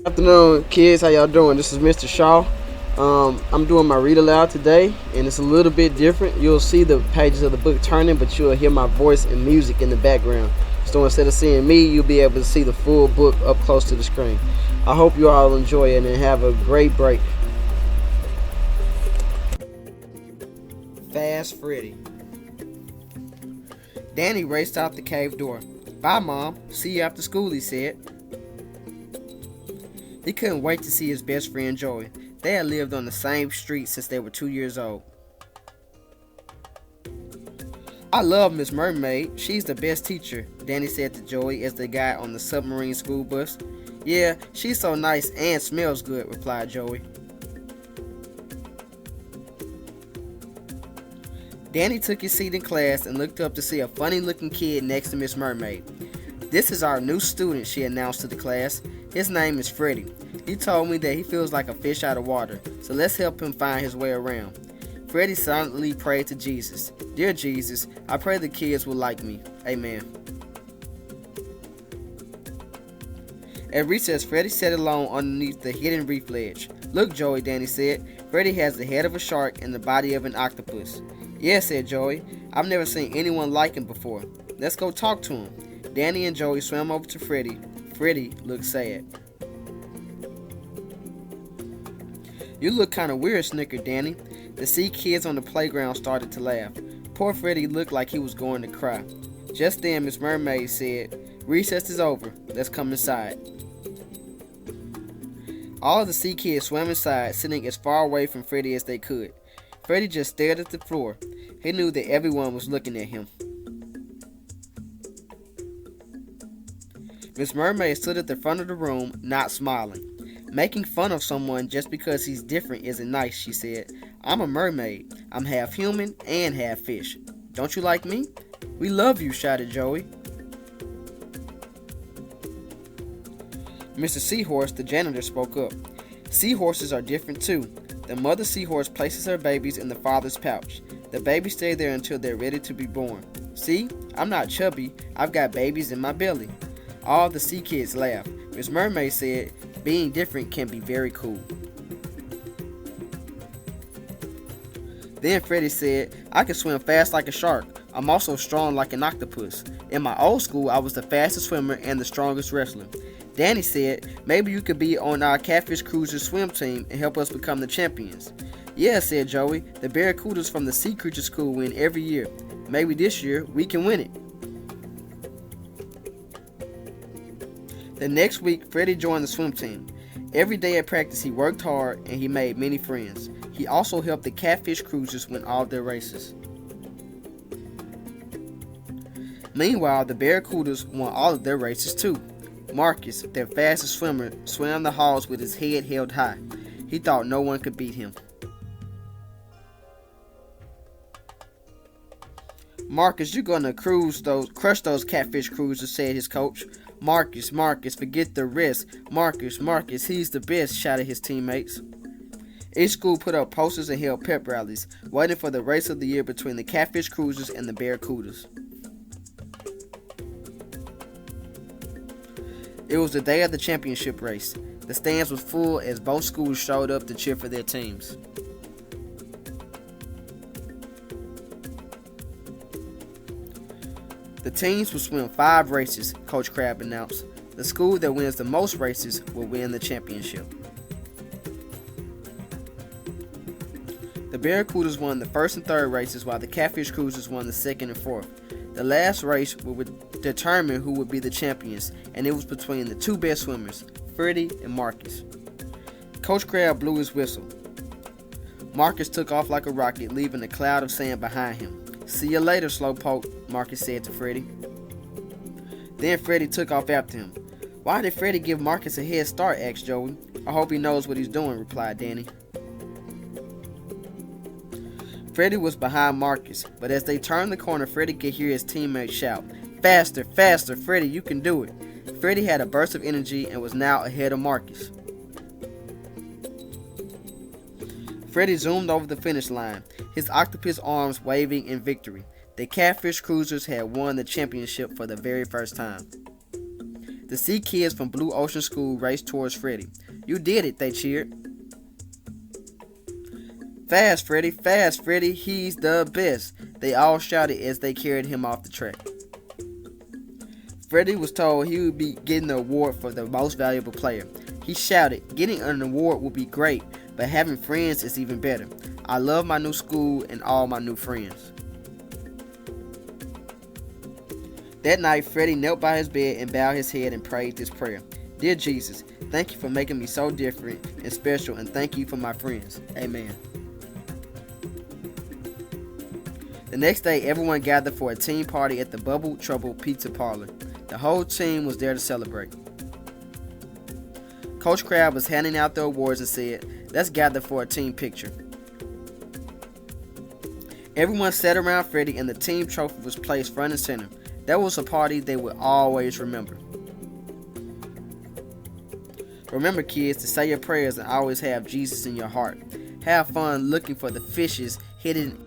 Afternoon, kids. How y'all doing? This is Mr. Shaw. I'm doing my read aloud today, and it's a little bit different. You'll see the pages of the book turning, but you'll hear my voice and music in the background. So instead of seeing me, you'll be able to see the full book up close to the screen. I hope you all enjoy it and have a great break. Fast Freddy. Danny raced out the cave door. "Bye, Mom. See you after school," he said. He couldn't wait to see his best friend Joey. They had lived on the same street since they were 2 years old. "I love Miss Mermaid. She's the best teacher," Danny said to Joey as they got on the submarine school bus. "Yeah, she's so nice and smells good," replied Joey. Danny took his seat in class and looked up to see a funny-looking kid next to Miss Mermaid. "This is our new student," she announced to the class. "His name is Freddy. He told me that he feels like a fish out of water, so let's help him find his way around." Freddy silently prayed to Jesus. "Dear Jesus, I pray the kids will like me. Amen." At recess, Freddy sat alone underneath the hidden reef ledge. "Look, Joey," Danny said. "Freddy has the head of a shark and the body of an octopus." "Yeah," said Joey. "I've never seen anyone like him before. Let's go talk to him." Danny and Joey swam over to Freddy. Freddy looked sad. "You look kind of weird," snickered Danny. The sea kids on the playground started to laugh. Poor Freddy looked like he was going to cry. Just then, Miss Mermaid said, "Recess is over. Let's come inside." All of the sea kids swam inside, sitting as far away from Freddy as they could. Freddy just stared at the floor. He knew that everyone was looking at him. Miss Mermaid stood at the front of the room, not smiling. "Making fun of someone just because he's different isn't nice," she said. "I'm a mermaid. I'm half human and half fish. Don't you like me?" "We love you," shouted Joey. Mr. Seahorse, the janitor, spoke up. "Seahorses are different too. The mother seahorse places her babies in the father's pouch. The babies stay there until they're ready to be born. See, I'm not chubby. I've got babies in my belly." All the sea kids laughed. Miss Mermaid said, "Being different can be very cool." Then Freddy said, "I can swim fast like a shark. I'm also strong like an octopus. In my old school, I was the fastest swimmer and the strongest wrestler." Danny said, "Maybe you could be on our Catfish Cruisers swim team and help us become the champions." "Yeah," said Joey. "The Barracudas from the Sea Creature School win every year. Maybe this year we can win it." The next week, Freddy joined the swim team. Every day at practice, he worked hard and he made many friends. He also helped the Catfish Cruisers win all of their races. Meanwhile, the Barracudas won all of their races too. Marcus, their fastest swimmer, swam the halls with his head held high. He thought no one could beat him. "Marcus, you're gonna crush those Catfish Cruisers," said his coach. "Marcus, Marcus, forget the rest. Marcus, Marcus, he's the best," shouted his teammates. Each school put up posters and held pep rallies, waiting for the race of the year between the Catfish Cruisers and the Barracudas. It was the day of the championship race. The stands were full as both schools showed up to cheer for their teams. The teams will swim 5 races, Coach Crab announced. The school that wins the most races will win the championship. The Barracudas won the first and third races, while the Catfish Cruisers won the second and fourth. The last race would determine who would be the champions, and it was between the two best swimmers, Freddy and Marcus. Coach Crab blew his whistle. Marcus took off like a rocket, leaving a cloud of sand behind him. "See you later, slowpoke," Marcus said to Freddy. Then Freddy took off after him. "Why did Freddy give Marcus a head start?" asked Joey. "I hope he knows what he's doing," replied Danny. Freddy was behind Marcus, but as they turned the corner, Freddy could hear his teammates shout, "Faster, faster, Freddy, you can do it." Freddy had a burst of energy and was now ahead of Marcus. Freddy zoomed over the finish line, his octopus arms waving in victory. The Catfish Cruisers had won the championship for the very first time. The Sea kids from Blue Ocean School raced towards Freddy. "You did it," they cheered. Fast Freddy, he's the best," they all shouted as they carried him off the track. Freddy was told he would be getting the award for the most valuable player. He shouted, "Getting an award would be great, but having friends is even better. I love my new school and all my new friends." That night, Freddy knelt by his bed and bowed his head and prayed this prayer. "Dear Jesus, thank you for making me so different and special, and thank you for my friends. Amen." The next day, everyone gathered for a team party at the Bubble Trouble Pizza Parlor. The whole team was there to celebrate. Coach Crab was handing out the awards and said, "Let's gather for a team picture." Everyone sat around Freddy and the team trophy was placed front and center. That was a party they would always remember. Remember, kids, to say your prayers and always have Jesus in your heart. Have fun looking for the fishes hidden